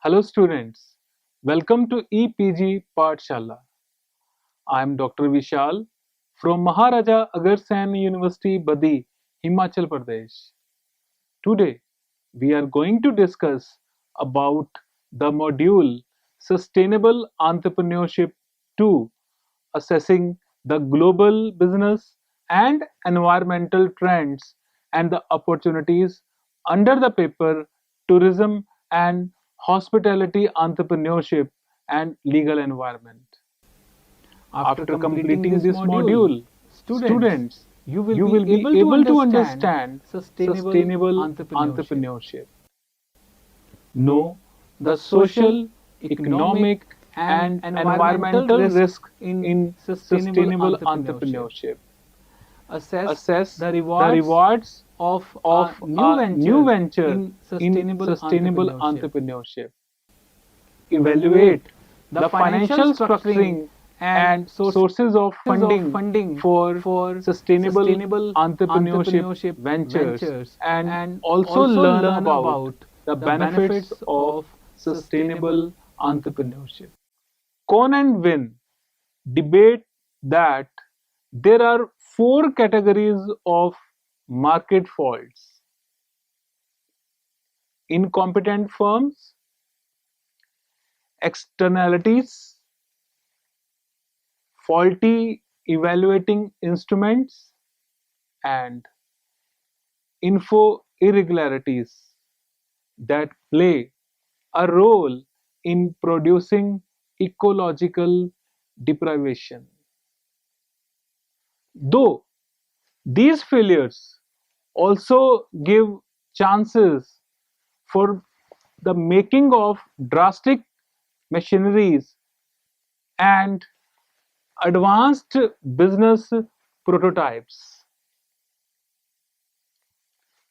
Hello students, welcome to EPG Pathshala. I am Dr. Vishal from Maharaja Agarsen University, Badi, Himachal Pradesh. Today we are going to discuss about the module Sustainable Entrepreneurship 2, assessing the global business and environmental trends and the opportunities under the paper Tourism and Hospitality Entrepreneurship and Legal Environment. After After completing completing this this module, module, students, students, you will you be will be able to able to understand understand sustainable sustainable entrepreneurship. entrepreneurship. Know Know the the social, social, economic, economic, and and environmental environmental risk risk in in sustainable sustainable entrepreneurship. entrepreneurship. Assess Assess the the rewards rewards of of a new a new venture venture in in sustainable sustainable entrepreneurship. entrepreneurship. Evaluate Evaluate the the financial financial structuring structuring and and sources sources of of funding funding for for sustainable sustainable entrepreneurship entrepreneurship ventures, ventures and and also also learn learn about about the the benefits benefits of of sustainable sustainable entrepreneurship. entrepreneurship. Con and Win debate that there are four categories of market faults: incompetent firms, externalities, faulty evaluating instruments, and info irregularities that play a role in producing ecological deprivation. Though these failures also give chances for the making of drastic machineries and advanced business prototypes.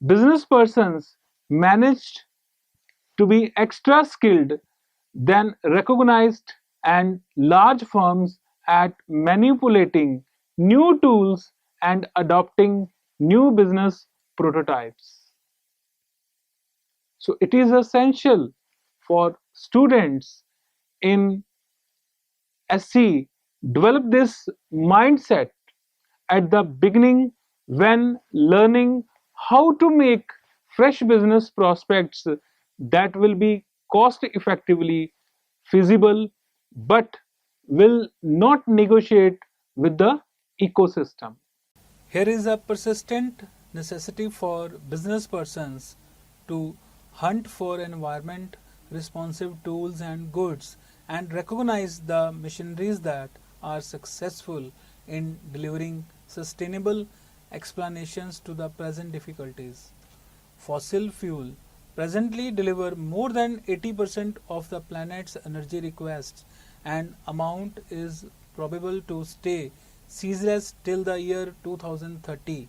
Business persons managed to be extra skilled than recognized and large firms at manipulating new tools and adopting new business prototypes. So it is essential for students in SC develop this mindset at the beginning when learning how to make fresh business prospects that will be cost effectively feasible but will not negotiate with the ecosystem. Here is a persistent necessity for business persons to hunt for environment responsive tools and goods and recognize the machineries that are successful in delivering sustainable explanations to the present difficulties. Fossil fuel presently deliver more than 80% of the planet's energy requests and amount is probable to stay ceaseless till the year 2030.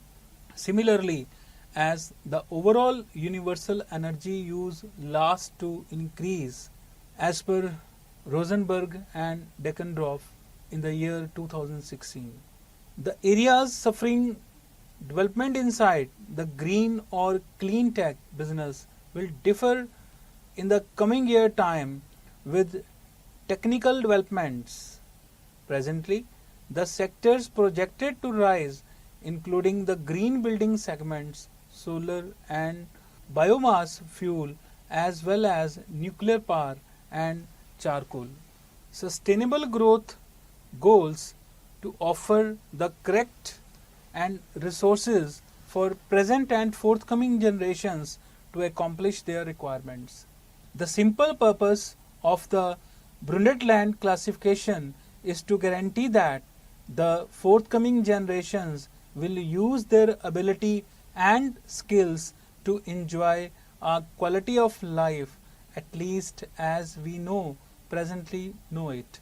Similarly, as the overall universal energy use lasts to increase as per Rosenberg and Deckendorf in the year 2016. The areas suffering development inside the green or clean tech business will differ in the coming year time with technical developments. Presently, the sectors projected to rise including the green building segments, solar and biomass fuel as well as nuclear power and charcoal. Sustainable growth goals to offer the correct and resources for present and forthcoming generations to accomplish their requirements. The simple purpose of the Brundtland classification is to guarantee that the forthcoming generations will use their ability and skills to enjoy a quality of life at least as we presently know it.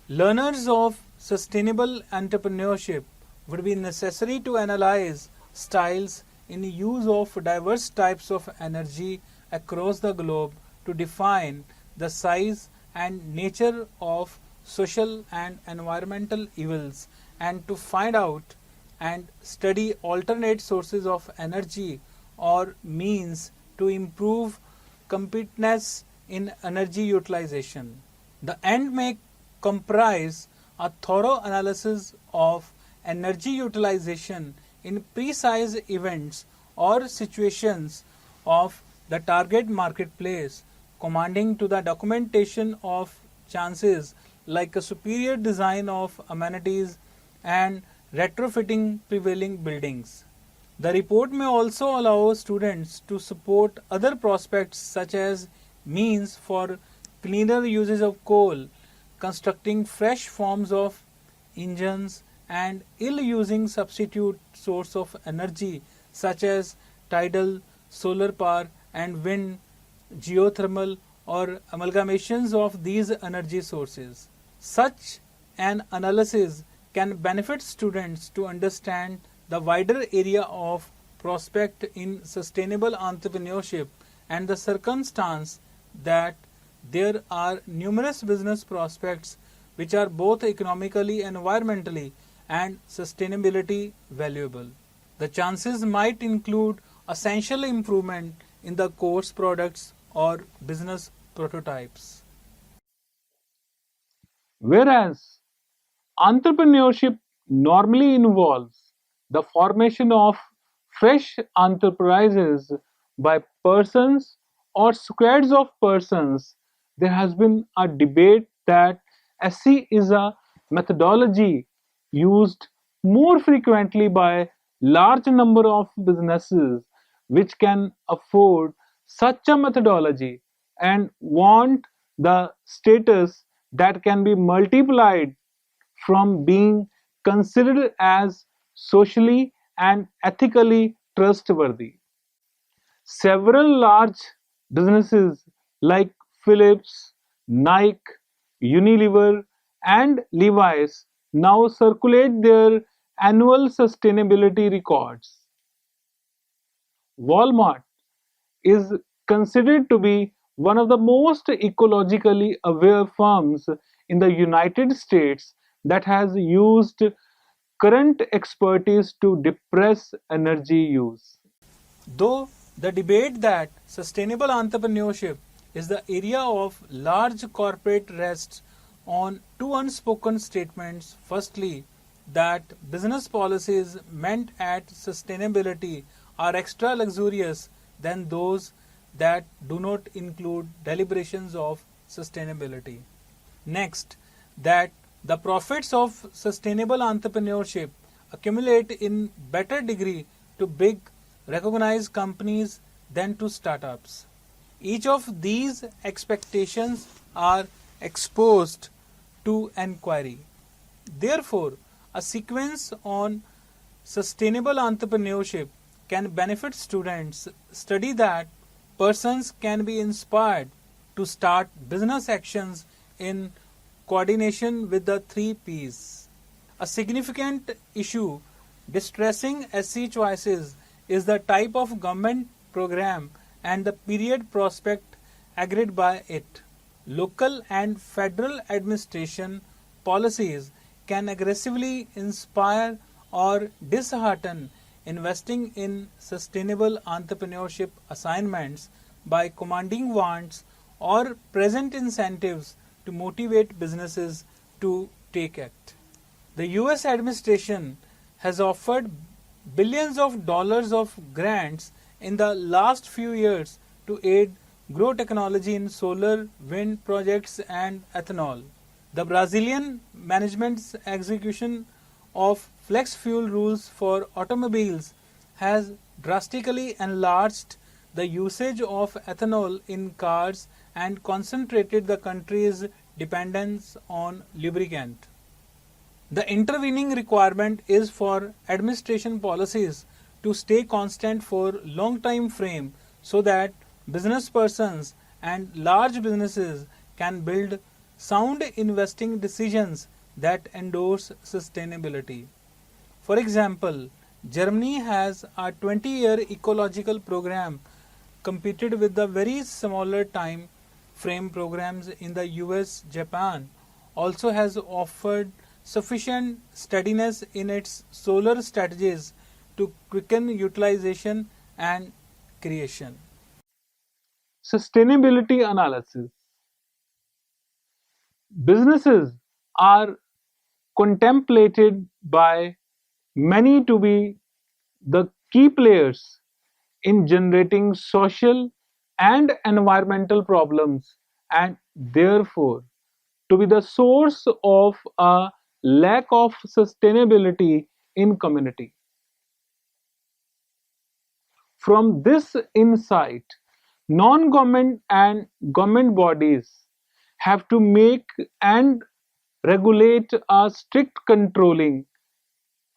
Learners of sustainable entrepreneurship would be necessary to analyze styles in use of diverse types of energy across the globe to define the size and nature of social and environmental evils and to find out and study alternate sources of energy or means to improve competitiveness in energy utilization. The end may comprise a thorough analysis of energy utilization in precise events or situations of the target marketplace, commanding to the documentation of chances like a superior design of amenities and retrofitting prevailing buildings. The report may also allow students to support other prospects such as means for cleaner uses of coal, constructing fresh forms of engines, and ill-using substitute source of energy such as tidal, solar power and wind, geothermal or amalgamations of these energy sources. Such an analysis can benefit students to understand the wider area of prospect in sustainable entrepreneurship and the circumstance that there are numerous business prospects which are both economically, environmentally and sustainability valuable. The chances might include essential improvement in the course products or business prototypes. Whereas entrepreneurship normally involves the formation of fresh enterprises by persons or squads of persons. There has been a debate that SC is a methodology used more frequently by large number of businesses which can afford such a methodology and want the status that can be multiplied from being considered as socially and ethically trustworthy. Several large businesses like Philips, Nike, Unilever, and Levi's now circulate their annual sustainability records. Walmart is considered to be one of the most ecologically aware firms in the United States that has used current expertise to depress energy use. Though the debate that sustainable entrepreneurship is the area of large corporate rests on two unspoken statements. Firstly, that business policies meant at sustainability are extra luxurious than those that do not include deliberations of sustainability. Next, that the profits of sustainable entrepreneurship accumulate in better degree to big recognized companies than to startups. Each of these expectations are exposed to enquiry. Therefore, a sequence on sustainable entrepreneurship can benefit students. Study that persons can be inspired to start business actions in coordination with the three P's. A significant issue distressing SC choices is the type of government program and the period prospect agreed by it. Local and federal administration policies can aggressively inspire or dishearten investing in sustainable entrepreneurship assignments by commanding wants or present incentives to motivate businesses to take act. The US administration has offered billions of dollars of grants in the last few years to aid grow technology in solar, wind projects and ethanol. The Brazilian management's execution of flex fuel rules for automobiles has drastically enlarged the usage of ethanol in cars and concentrated the country's dependence on lubricant. The intervening requirement is for administration policies to stay constant for long time frame so that business persons and large businesses can build sound investing decisions that endorse sustainability. For example, Germany has a 20-year ecological program competed with the very smaller time frame programs in the US. Japan also has offered sufficient steadiness in its solar strategies to quicken utilization and creation. sustainability analysis. Businesses are contemplated by many to be the key players in generating social and environmental problems and therefore to be the source of a lack of sustainability in community. From this insight, non-government and government bodies have to make and regulate a strict controlling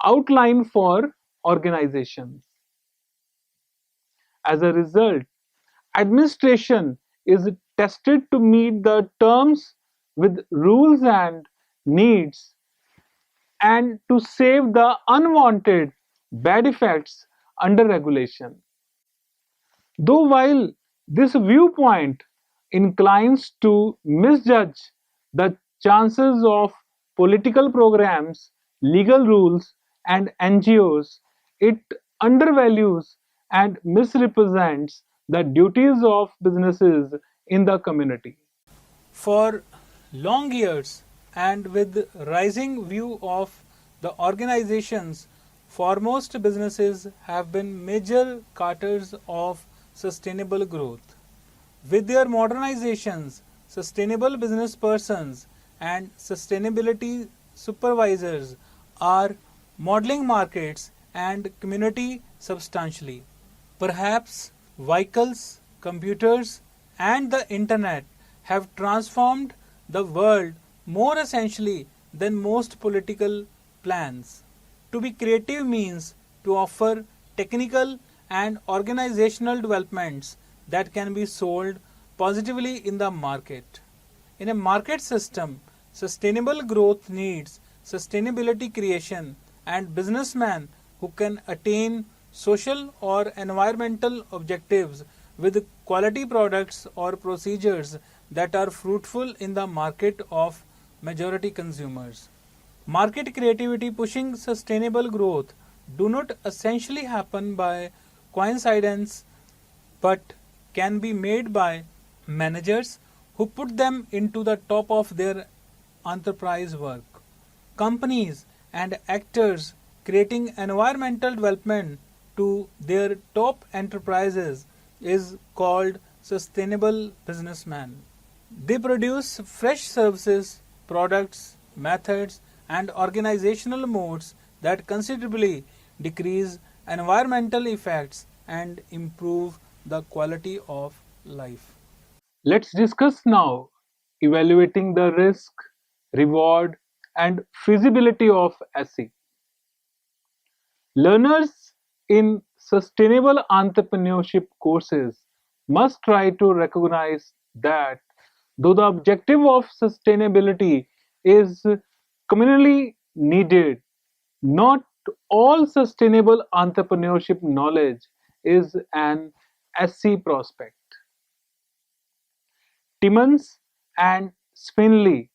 outline for organizations. As a result, administration is tested to meet the terms with rules and needs and to save the unwanted bad effects under regulation. Though while this viewpoint inclines to misjudge the chances of political programs, legal rules, and NGOs, it undervalues and misrepresents the duties of businesses in the community. For long years, and with rising view of the organizations, foremost businesses have been major carters of sustainable growth. With their modernizations, sustainable business persons and sustainability supervisors are modeling markets and community substantially. Perhaps vehicles, computers, and the internet have transformed the world more essentially than most political plans. To be creative means to offer technical and organizational developments that can be sold positively in the market. In a market system, sustainable growth needs sustainability creation and businessmen who can attain social or environmental objectives with quality products or procedures that are fruitful in the market of majority consumers. Market creativity pushing sustainable growth do not essentially happen by coincidence but can be made by managers who put them into the top of their enterprise work. Companies and actors creating environmental development to their top enterprises is called sustainable businessman. They produce fresh services, products, methods, and organizational modes that considerably decrease environmental effects and improve the quality of life. Let's discuss now evaluating the risk, reward, and feasibility of SE. Learners in sustainable entrepreneurship courses must try to recognize that though the objective of sustainability is communally needed, not all sustainable entrepreneurship knowledge is an SC prospect. Timmons and Spinley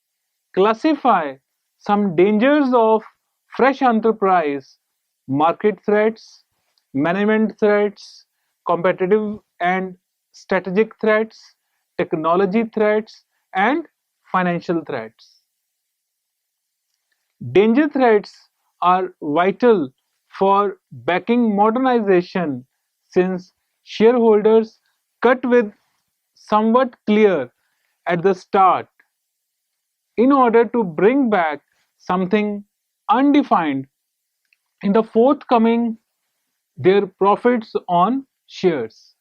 classify some dangers of fresh enterprise: market threats, management threats, competitive and strategic threats, technology threats, and financial threats. Danger threats are vital for backing modernization since shareholders cut with somewhat clear at the start in order to bring back something undefined in the forthcoming their profits on shares.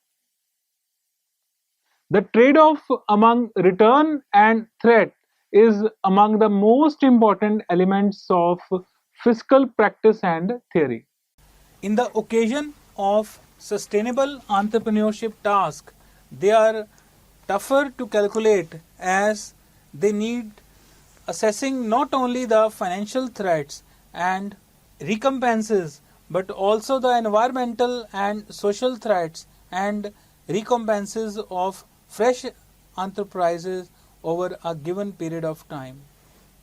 The trade-off among return and threat is among the most important elements of fiscal practice and theory. In the occasion of sustainable entrepreneurship task, they are tougher to calculate as they need assessing not only the financial threats and recompenses but also the environmental and social threats and recompenses of fresh enterprises over a given period of time.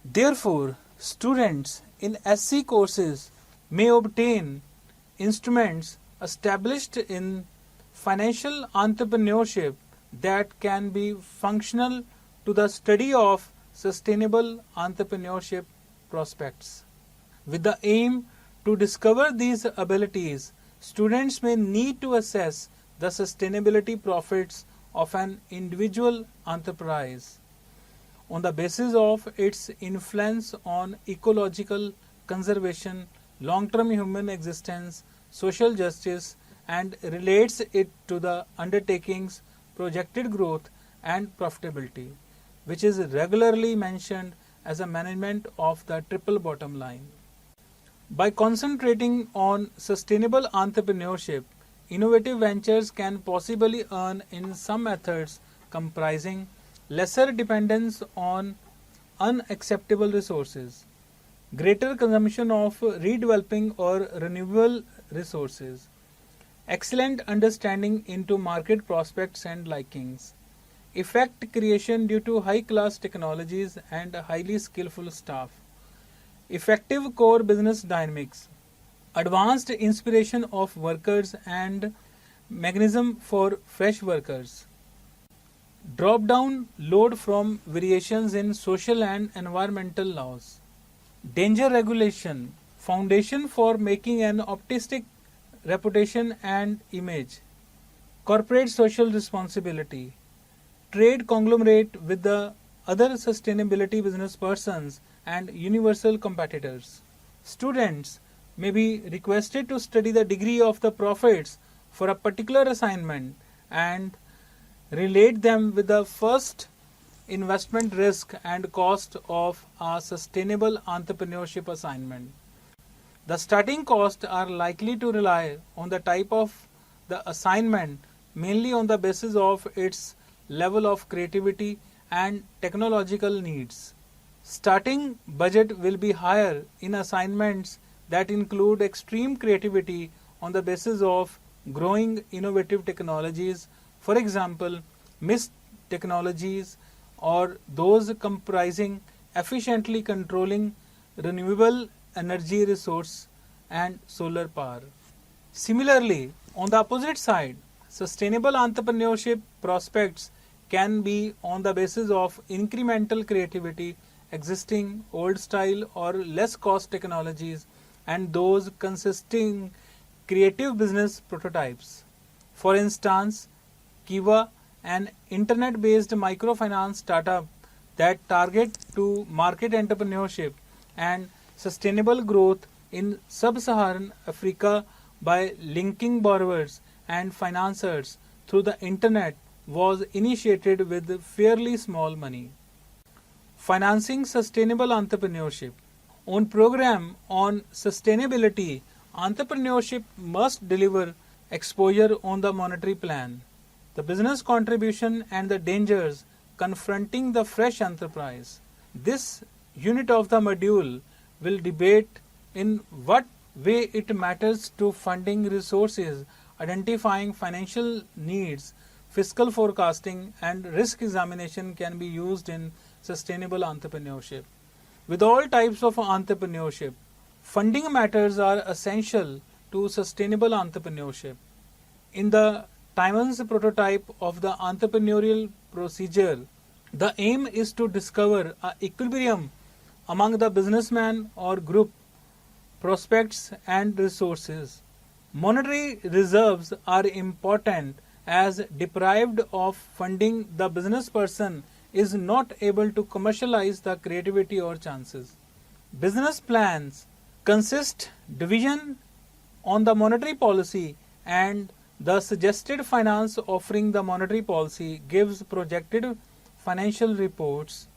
Therefore, students in SC courses may obtain instruments established in financial entrepreneurship that can be functional to the study of sustainable entrepreneurship prospects. With the aim to discover these abilities, students may need to assess the sustainability profits of an individual enterprise on the basis of its influence on ecological conservation, long-term human existence, social justice, and relates it to the undertaking's projected growth and profitability, which is regularly mentioned as a management of the triple bottom line. By concentrating on sustainable entrepreneurship, innovative ventures can possibly earn in some methods comprising lesser dependence on unacceptable resources, greater consumption of redeveloping or renewable resources, excellent understanding into market prospects and likings, effect creation due to high class technologies and highly skillful staff, effective core business dynamics, advanced inspiration of workers and mechanism for fresh workers, drop down load from variations in social and environmental laws, danger regulation, foundation for making an optimistic reputation and image, corporate social responsibility, trade conglomerate with the other sustainability business persons and universal competitors. Students may be requested to study the degree of the profits for a particular assignment and relate them with the first investment risk and cost of a sustainable entrepreneurship assignment. The starting costs are likely to rely on the type of the assignment, mainly on the basis of its level of creativity and technological needs. Starting budget will be higher in assignments that include extreme creativity on the basis of growing innovative technologies, for example, mist technologies or those comprising efficiently controlling renewable energy resource and solar power. Similarly, on the opposite side, sustainable entrepreneurship prospects can be on the basis of incremental creativity, existing old style or less cost technologies, and those consisting creative business prototypes. For instance, Kiva, an internet-based microfinance startup that target to market entrepreneurship and sustainable growth in sub-Saharan Africa by linking borrowers and financiers through the internet, was initiated with fairly small money. Financing sustainable entrepreneurship. On program on sustainability, entrepreneurship must deliver exposure on the monetary plan, the business contribution and the dangers confronting the fresh enterprise. This unit of the module will debate in what way it matters to funding resources, identifying financial needs, fiscal forecasting, and risk examination can be used in sustainable entrepreneurship. With all types of entrepreneurship, funding matters are essential to sustainable entrepreneurship. In the Timon's prototype of the entrepreneurial procedure, the aim is to discover an equilibrium among the businessman or group, prospects and resources. Monetary reserves are important as deprived of funding the business person is not able to commercialize the creativity or chances. Business plans consist division on the monetary policy and the suggested finance offering the monetary policy gives projected financial reports,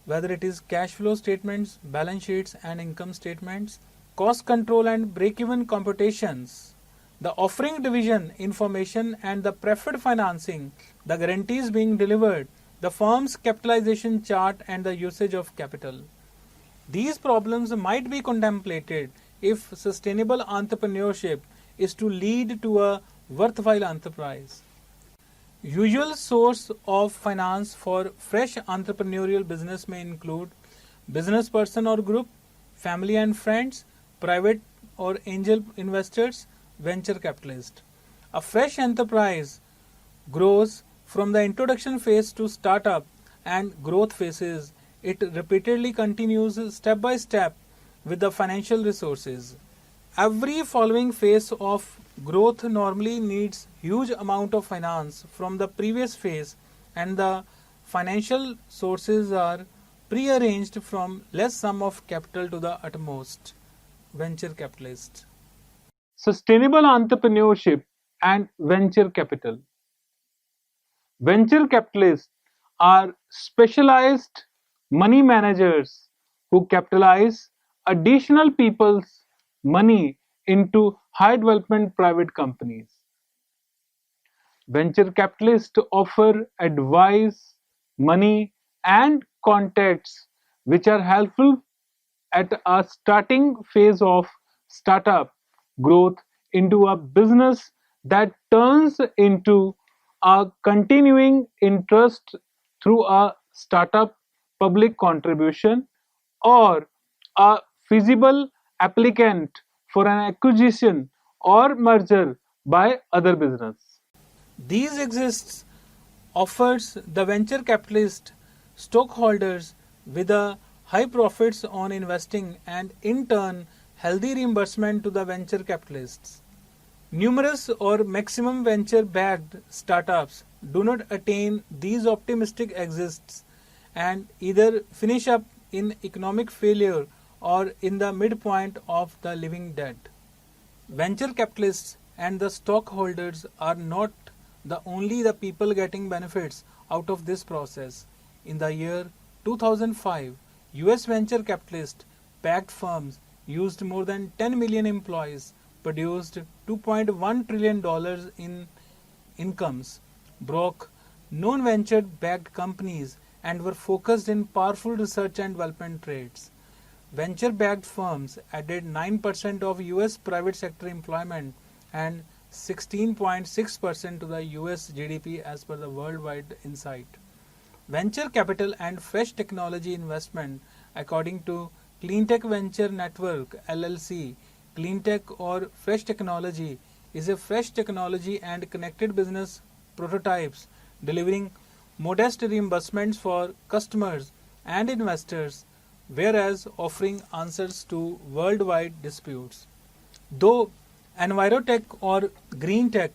whether it is cash flow statements, balance sheets and income statements, cost control and break-even computations, the offering division information and the preferred financing, the guarantees being delivered, the firm's capitalization chart and the usage of capital. These problems might be contemplated if sustainable entrepreneurship is to lead to a worthwhile enterprise. Usual source of finance for fresh entrepreneurial business may include business person or group, family and friends, private or angel investors, venture capitalist. A fresh enterprise grows From the introduction phase to startup and growth phases, it repeatedly continues step by step with the financial resources. Every following phase of growth normally needs huge amount of finance from the previous phase, and the financial sources are prearranged from less sum of capital to the utmost. Venture capitalist. Sustainable entrepreneurship and venture capital. Venture capitalists are specialized money managers who capitalize additional people's money into high development private companies. Venture capitalists offer advice, money, and contacts which are helpful at a starting phase of startup growth into a business that turns into a continuing interest through a startup public contribution or a feasible applicant for an acquisition or merger by other business. These exists offers the venture capitalist stockholders with a high profits on investing and in turn healthy reimbursement to the venture capitalists. Numerous or maximum venture backed startups do not attain these optimistic exits and either finish up in economic failure or in the midpoint of the living dead. Venture capitalists and the stockholders are not the people getting benefits out of this process. In the year 2005, US venture capitalist backed firms used more than 10 million employees, produced $2.1 trillion in incomes, broke non-venture backed companies and were focused in powerful research and development trades. Venture-backed firms added 9% of US private sector employment and 16.6% to the US GDP as per the Worldwide Insight. Venture capital and fresh technology investment, according to Cleantech Venture Network LLC, Cleantech or fresh technology is a fresh technology and connected business prototypes delivering modest reimbursements for customers and investors, whereas offering answers to worldwide disputes. Though Envirotech or Green Tech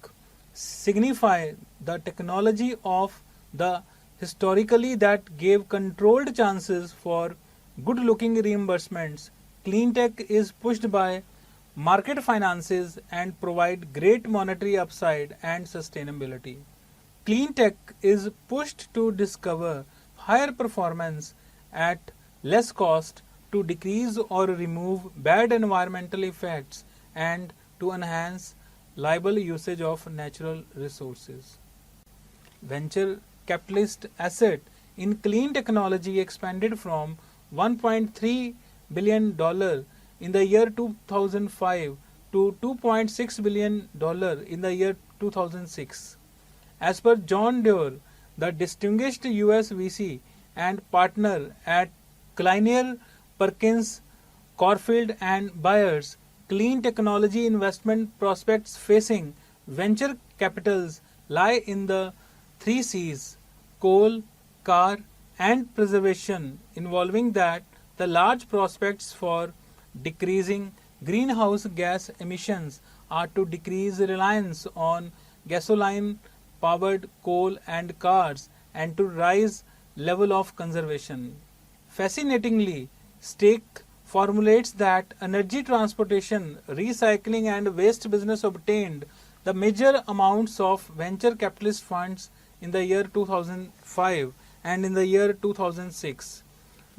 signify the technology of the historically that gave controlled chances for good looking reimbursements, Clean Tech is pushed by market finances and provide great monetary upside and sustainability. Clean tech is pushed to discover higher performance at less cost to decrease or remove bad environmental effects and to enhance liable usage of natural resources. Venture capitalist asset in clean technology expanded from $1.3 billion in the year 2005 to $2.6 billion in the year 2006. As per John Doerr, the distinguished US VC and partner at Kleiner Perkins Corfield and Byers, clean technology investment prospects facing venture capitals lie in the three C's: coal, car, and preservation, involving that the large prospects for decreasing greenhouse gas emissions are to decrease reliance on gasoline powered coal and cars and to rise level of conservation. Fascinatingly, Stake formulates that energy transportation, recycling and waste business obtained the major amounts of venture capitalist funds in the year 2005 and in the year 2006.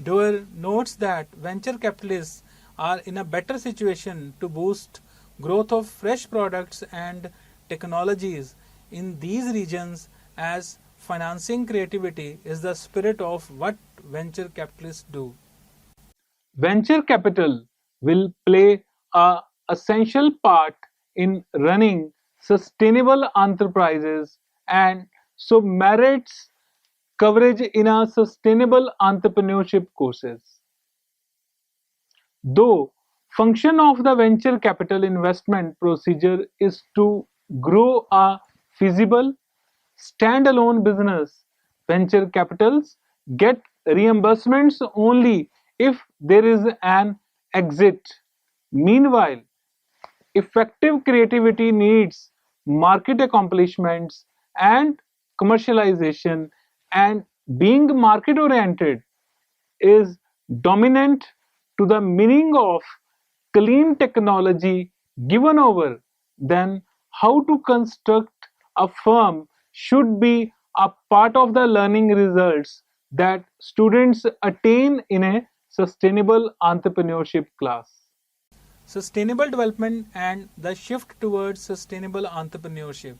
Doerr notes that venture capitalists are in a better situation to boost growth of fresh products and technologies in these regions as financing creativity is the spirit of what venture capitalists do. Venture capital will play a essential part in running sustainable enterprises and so merits coverage in our sustainable entrepreneurship courses. Though function of the venture capital investment procedure is to grow a feasible, standalone business. Venture capitals get reimbursements only if there is an exit. Meanwhile, effective creativity needs market accomplishments and commercialization, and being market oriented is dominant to the meaning of clean technology given over, then how to construct a firm should be a part of the learning results that students attain in a sustainable entrepreneurship class. Sustainable development and the shift towards sustainable entrepreneurship.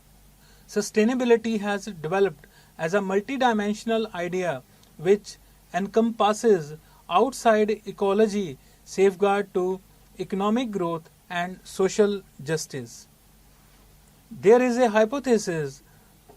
Sustainability has developed as a multidimensional idea which encompasses outside ecology safeguard to economic growth and social justice. There is a hypothesis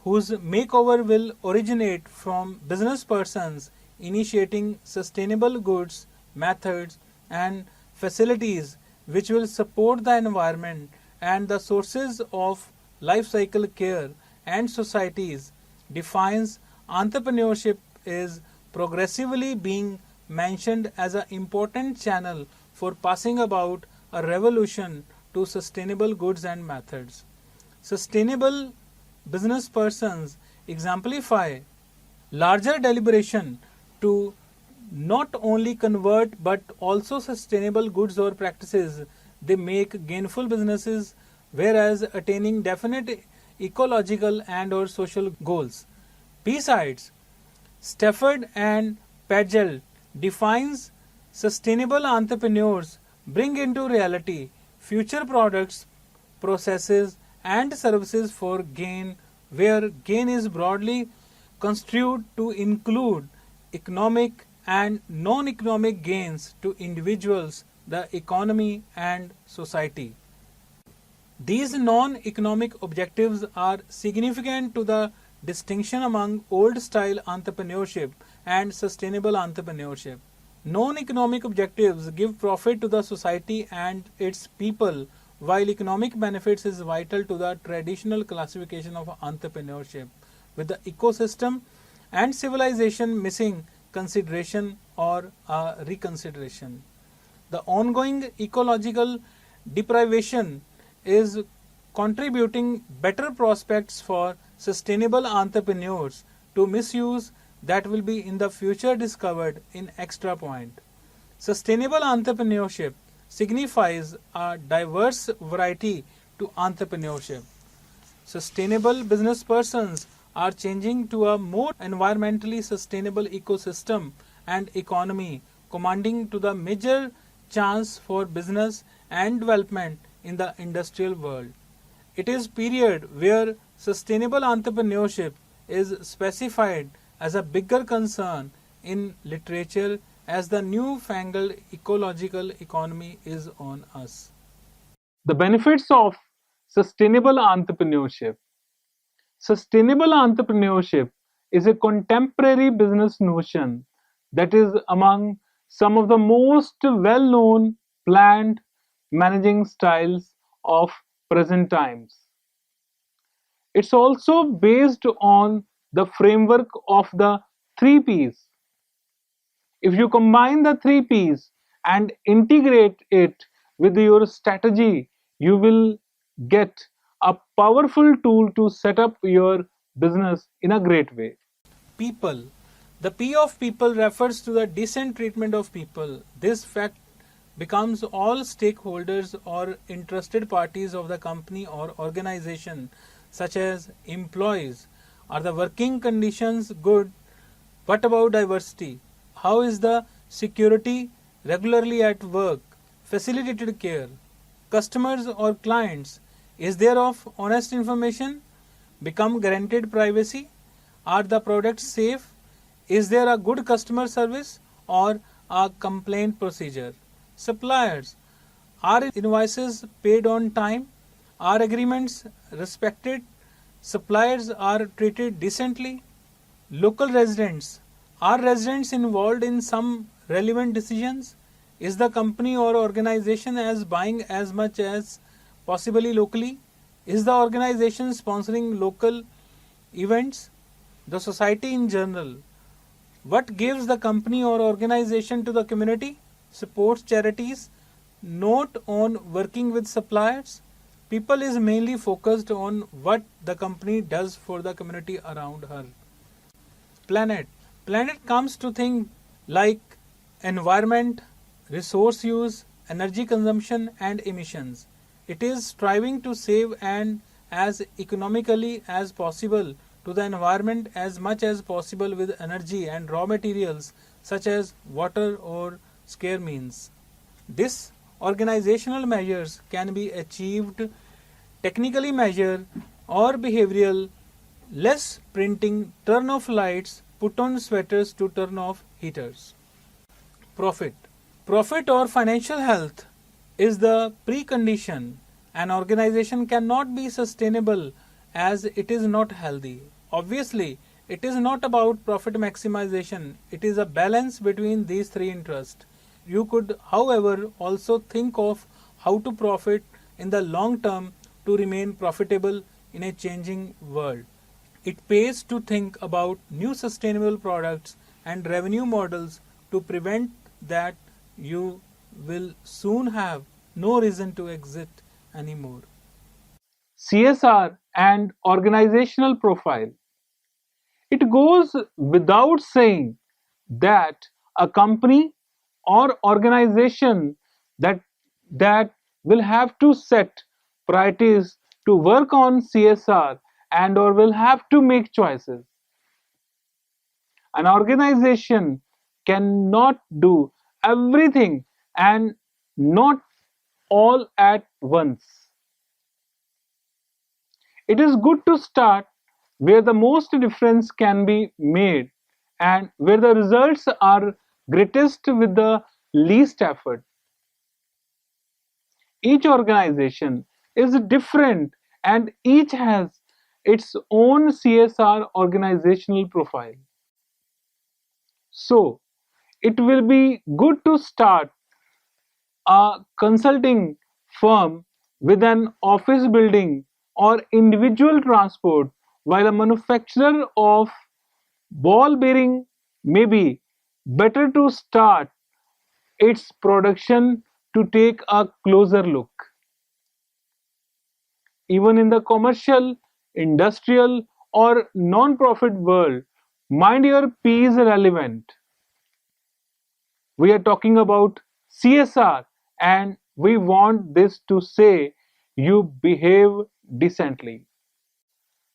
whose makeover will originate from business persons initiating sustainable goods, methods, and facilities which will support the environment and the sources of life cycle care and societies defines entrepreneurship is progressively being mentioned as an important channel for passing about a revolution to sustainable goods and methods. Sustainable business persons exemplify larger deliberation to not only convert but also sustainable goods or practices. They make gainful businesses whereas attaining definite ecological and or social goals. Besides, Stafford and Padgell defines sustainable entrepreneurs bring into reality future products, processes and services for gain, where gain is broadly construed to include economic and non-economic gains to individuals, the economy and society. These non-economic objectives are significant to the distinction among old-style entrepreneurship and sustainable entrepreneurship. Non-economic objectives give profit to the society and its people, while economic benefits is vital to the traditional classification of entrepreneurship, with the ecosystem and civilization missing consideration or reconsideration. The ongoing ecological deprivation is contributing better prospects for sustainable entrepreneurs to misuse that will be in the future discovered in extra point. Sustainable entrepreneurship signifies a diverse variety to entrepreneurship. Sustainable business persons are changing to a more environmentally sustainable ecosystem and economy, commanding to the major chance for business and development in the industrial world. It is period where sustainable entrepreneurship is specified as a bigger concern in literature as the newfangled ecological economy is on us. The benefits of sustainable entrepreneurship. Sustainable entrepreneurship is a contemporary business notion that is among some of the most well known planned managing styles of present times. It's also based on the framework of the three P's. If you combine the three P's and integrate it with your strategy, you will get a powerful tool to set up your business in a great way. People. The P of people refers to the decent treatment of people. This fact becomes all stakeholders or interested parties of the company or organization, such as employees. Are the working conditions good? What about diversity? How is the security regularly at work? Facilitated care? Customers or clients? Is there of honest information? Become guaranteed privacy? Are the products safe? Is there a good customer service or a complaint procedure? Suppliers. Are invoices paid on time? Are agreements respected? Suppliers are treated decently? Local residents. Are residents involved in some relevant decisions? Is the company or organization as buying as much as possibly locally? Is the organization sponsoring local events, the society in general. What gives the company or organization to the community? Supports charities, not on working with suppliers. People is mainly focused on what the company does for the community around her. Planet. Planet comes to think like environment, resource use, energy consumption and emissions. It is striving to save and as economically as possible to the environment as much as possible with energy and raw materials such as water or scarce means. This organizational measures can be achieved technically measure or behavioral less printing turn off lights put on sweaters to turn off heaters. Profit. Profit or financial health is the precondition. An organization cannot be sustainable as it is not healthy. Obviously, it is not about profit maximization, it is a balance between these three interests. You could, however, also think of how to profit in the long term to remain profitable in a changing world. It pays to think about new sustainable products and revenue models to prevent that you will soon have no reason to exist anymore. CSR and organizational profile. It goes without saying that a company or organization that that will have to set priorities to work on CSR and or will have to make choices. An organization cannot do everything and not all at once. It is good to start where the most difference can be made and where the results are greatest with the least effort. Each organization is different and each has its own CSR organizational profile. So, it will be good to start a consulting firm with an office building or individual transport, while a manufacturer of ball bearing may be better to start its production to take a closer look. Even in the commercial, industrial, or non-profit world, mind your P is relevant. We are talking about CSR and we want this to say you behave decently.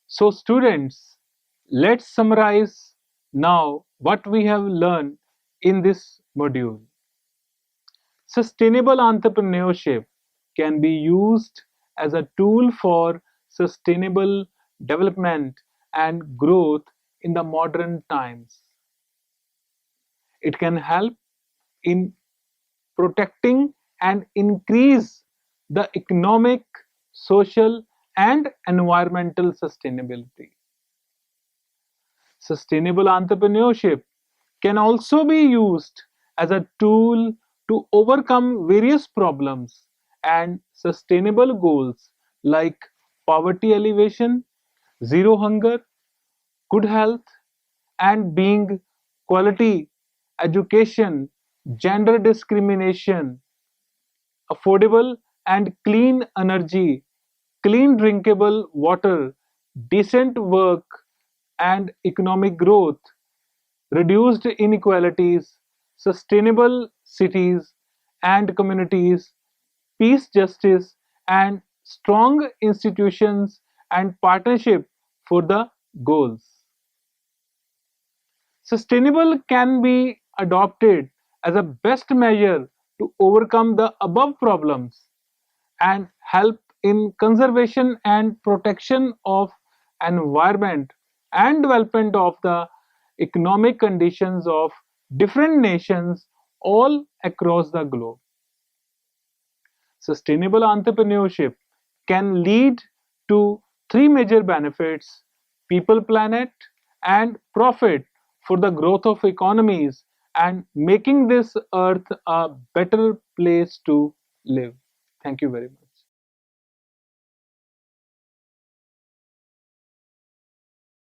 So, students, let's summarize now what we have learned in this module. Sustainable entrepreneurship can be used as a tool for sustainable development and growth in the modern times. It can help in protecting and increase the economic, social, and environmental sustainability. Sustainable entrepreneurship can also be used as a tool to overcome various problems and sustainable goals like poverty alleviation, zero hunger, good health, and being quality education, gender discrimination, affordable and clean energy, clean drinkable water, decent work and economic growth, reduced inequalities, sustainable cities and communities, peace, justice, and strong institutions and partnership for the goals. Sustainable can be adopted as a best measure to overcome the above problems and help in conservation and protection of environment and development of the economic conditions of different nations all across the globe. Sustainable entrepreneurship can lead to three major benefits: people, planet, and profit for the growth of economies and making this earth a better place to live. Thank you very much.